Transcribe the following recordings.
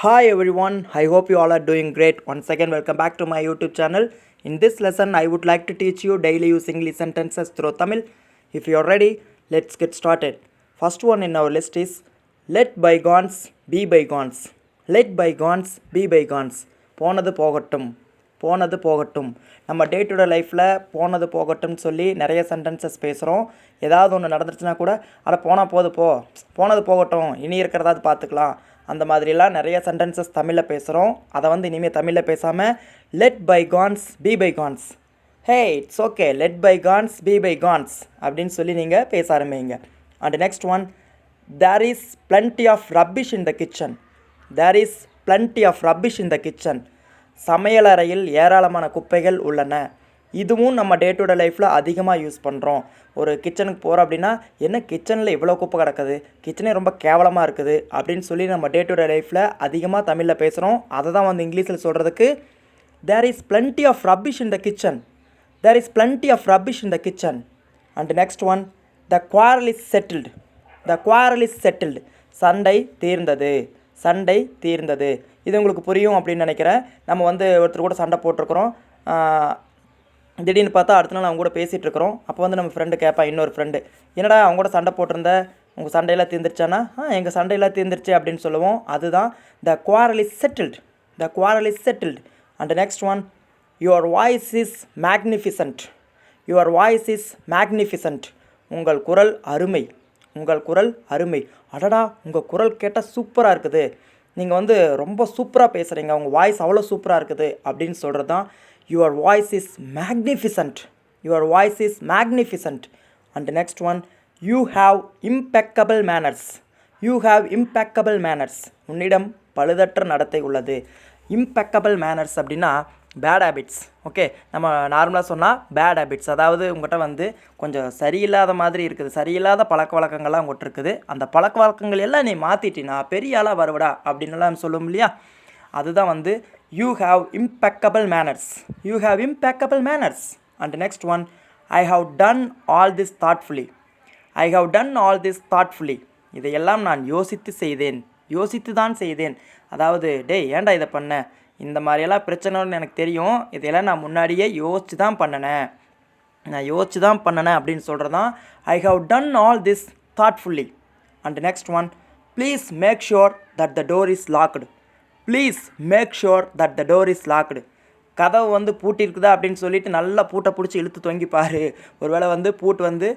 Hi everyone, I hope you all are doing great. Once again, welcome back to my YouTube channel. In this lesson, I would like to teach you daily use English sentences through Tamil. If you are ready, let's get started. First one in our list is let bygones be bygones. Let bygones be bygones. போனது போகட்டும். போனது போகட்டும். நம்ம day to day லைஃப்பில் போனது போகட்டும்னு சொல்லி நிறைய sentences பேசுகிறோம். ஏதாவது ஒன்று நடந்துருச்சுன்னா கூட அதை போனால் போனது போகட்டும், இனி இருக்கிறதாவது பார்த்துக்கலாம், அந்த மாதிரிலாம் நிறைய சென்டென்சஸ் தமிழில் பேசுகிறோம். அதை இனிமேல் தமிழில் பேசாமல் let bygones be bygones, hey it's okay let bygones be bygones அப்படின்னு சொல்லி நீங்கள் பேச ஆரம்பிங்க. And next one, there is plenty of rubbish in the kitchen. There is plenty of rubbish in the kitchen. சமையலறையில் ஏராளமான குப்பைகள் உள்ளன. இதுவும் நம்ம டே டு டே லைஃப்பில் அதிகமாக யூஸ் பண்ணுறோம். ஒரு கிச்சனுக்கு போகிறோம் அப்படின்னா, என்ன கிச்சனில் இவ்வளோ குப்பை கிடக்குது, கிச்சனே ரொம்ப கேவலமாக இருக்குது அப்படின்னு சொல்லி நம்ம டே டு டே லைஃப்பில் அதிகமாக தமிழில் பேசுகிறோம். அதை தான் இங்கிலீஷில் சொல்கிறதுக்கு there is plenty of rubbish in the kitchen. There is plenty of rubbish in the kitchen. And next one, the quarrel is settled. The quarrel is settled. சண்டை தீர்ந்தது. சண்டை தீர்ந்தது. இது உங்களுக்கு புரியும் அப்படின்னு நினைக்கிறேன். நம்ம ஒருத்தர் கூட சண்டை போட்டிருக்கிறோம். திடீர்னு பார்த்தா அடுத்த நாள் அவங்க கூட பேசிகிட்டு இருக்கிறோம். அப்போ நம்ம ஃப்ரெண்டு கேட்பா, இன்னொரு ஃப்ரெண்டு, என்னடா அவங்க கூட சண்டை போட்டிருந்த, உங்கள் சண்டையெல்லாம் தீர்ந்துருச்சானா? எங்கள் சண்டையெல்லாம் தீர்ந்துருச்சு அப்படின்னு சொல்லுவோம். அதுதான் the quarrel is settled. The quarrel is settled. And next one, your voice is magnificent. Your voice is magnificent. உங்கள் குரல் அருமை. உங்கள் குரல் அருமை. அடடா, உங்கள் குரல் கேட்டால் சூப்பராக இருக்குது, நீங்கள் ரொம்ப சூப்பராக பேசுகிறீங்க, உங்கள் வாய்ஸ் அவ்வளோ சூப்பராக இருக்குது அப்படின்னு சொல்கிறது தான் your voice is magnificent. Your voice is magnificent. And next one, you have impeccable manners. You have impeccable manners. உன்னிடம் பழுதற்ற நடத்தை உள்ளது. இம்பெக்கபிள் மேனர்ஸ் அப்படின்னா பேட் ஹேபிட்ஸ். ஓகே, நம்ம நார்மலாக சொன்னால் பேட் ஹேபிட்ஸ், அதாவது உங்கள்கிட்ட கொஞ்சம் சரியில்லாத மாதிரி இருக்குது, சரியில்லாத பழக்க வழக்கங்கள்லாம் உங்கள்கிட்ட இருக்குது. அந்த பழக்க வழக்கங்கள் எல்லாம் நீ மாற்றிட்டினா பெரிய ஆளாக வருவடா அப்படின்னுலாம் சொல்லும் இல்லையா? அதுதான் you have impeccable manners. You have impeccable manners. And next one, I have done all this thoughtfully. I have done all this thoughtfully. இதையெல்லாம் நான் யோசித்து செய்தேன். யோசித்து தான் செய்தேன். அதாவது, டே ஏன்டா இதை பண்ண, இந்த மாதிரியெல்லாம் பிரச்சனைன்னு எனக்கு தெரியும், இதையெல்லாம் நான் முன்னாடியே யோசித்து தான் பண்ணினேன், நான் யோசித்து தான் பண்ணினேன் அப்படின்னு சொல்கிறது தான் I have done all this thoughtfully. And next one, please make sure that the door is locked. Please make sure that the door is locked. கதவு பூட்டியிருக்குதா அப்படின்னு சொல்லிட்டு நல்லா பூட்டை பிடிச்சி இழுத்து தொங்கிப்பார். ஒருவேளை பூட்டு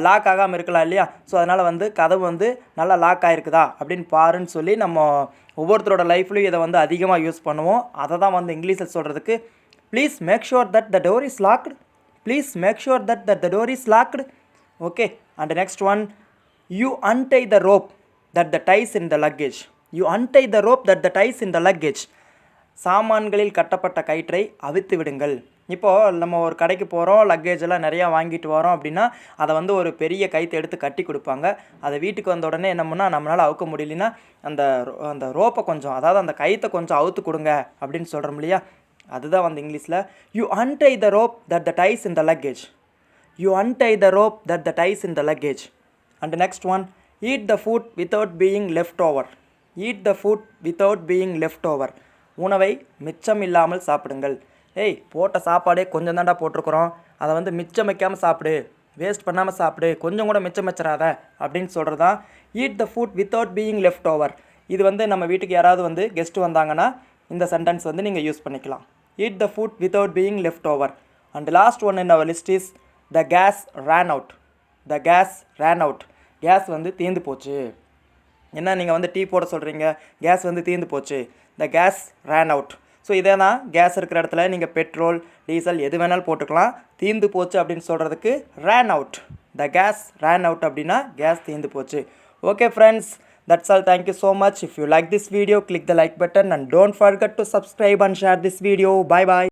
லாக் ஆகாமல் இருக்கலாம் இல்லையா? ஸோ அதனால் கதவு நல்லா லாக் ஆகிருக்குதா அப்படின்னு பாருன்னு சொல்லி நம்ம ஒவ்வொருத்தரோட லைஃப்லையும் இதை அதிகமாக யூஸ் பண்ணுவோம். அதை தான் இங்கிலீஷில் சொல்கிறதுக்கு please make sure that the door is locked. Please make sure that the door is locked. Okay, and next one, you untie the rope that the ties in the luggage. You untie the rope that the ties in the luggage. சாமான்களில் கட்டப்பட்ட கயிற்றை அவித்து விடுங்கள். இப்போது நம்ம ஒரு கடைக்கு போகிறோம், லக்கேஜ் எல்லாம் நிறையா வாங்கிட்டு வரோம் அப்படின்னா அதை ஒரு பெரிய கயிற்றை எடுத்து கட்டி கொடுப்பாங்க. அதை வீட்டுக்கு வந்த உடனே என்ன பண்ணால் நம்மளால் அவுக்க முடியலன்னா அந்த அந்த ரோப்பை கொஞ்சம், அதாவது அந்த கயிற்றை கொஞ்சம் அவுத்து கொடுங்க அப்படின்னு சொல்கிறோம் இல்லையா? அதுதான் இங்கிலீஷில் you untie the rope that the ties in the luggage. You untie the rope that the ties in the luggage. And next one, eat the food without being left over. Eat the food without being left over. உணவை மிச்சம் இல்லாமல் சாப்பிடுங்கள். ஏய், போட்ட சாப்பாடே கொஞ்சம் தாண்டா போட்டிருக்கிறோம், அதை மிச்சம் வைக்காமல் சாப்பிடு, வேஸ்ட் பண்ணாமல் சாப்பிடு, கொஞ்சம் கூட மிச்சம் வச்சிடாத அப்படின்னு சொல்கிறது தான் eat the food without being left over. இது நம்ம வீட்டுக்கு யாராவது கெஸ்ட்டு வந்தாங்கன்னா இந்த சென்டென்ஸ் நீங்கள் யூஸ் பண்ணிக்கலாம். Eat the food without being left over. And last one in our list is the gas ran out. The gas ran out. Gas தீர்ந்து போச்சு. என்ன நீங்கள் டீ போட சொல்கிறீங்க, கேஸ் தீர்ந்து போச்சு, த கேஸ் ரேன் அவுட். ஸோ இதே தான் கேஸ் இருக்கிற இடத்துல நீங்கள் பெட்ரோல், டீசல் எது வேணாலும் போட்டுக்கலாம். தீர்ந்து போச்சு அப்படின்னு சொல்கிறதுக்கு ரேன் out. The gas ran out அப்படின்னா கேஸ் தீர்ந்து போச்சு. Okay friends, that's all. Thank you so much. If you like this video, click the like button and don't forget to subscribe and share this video. Bye bye.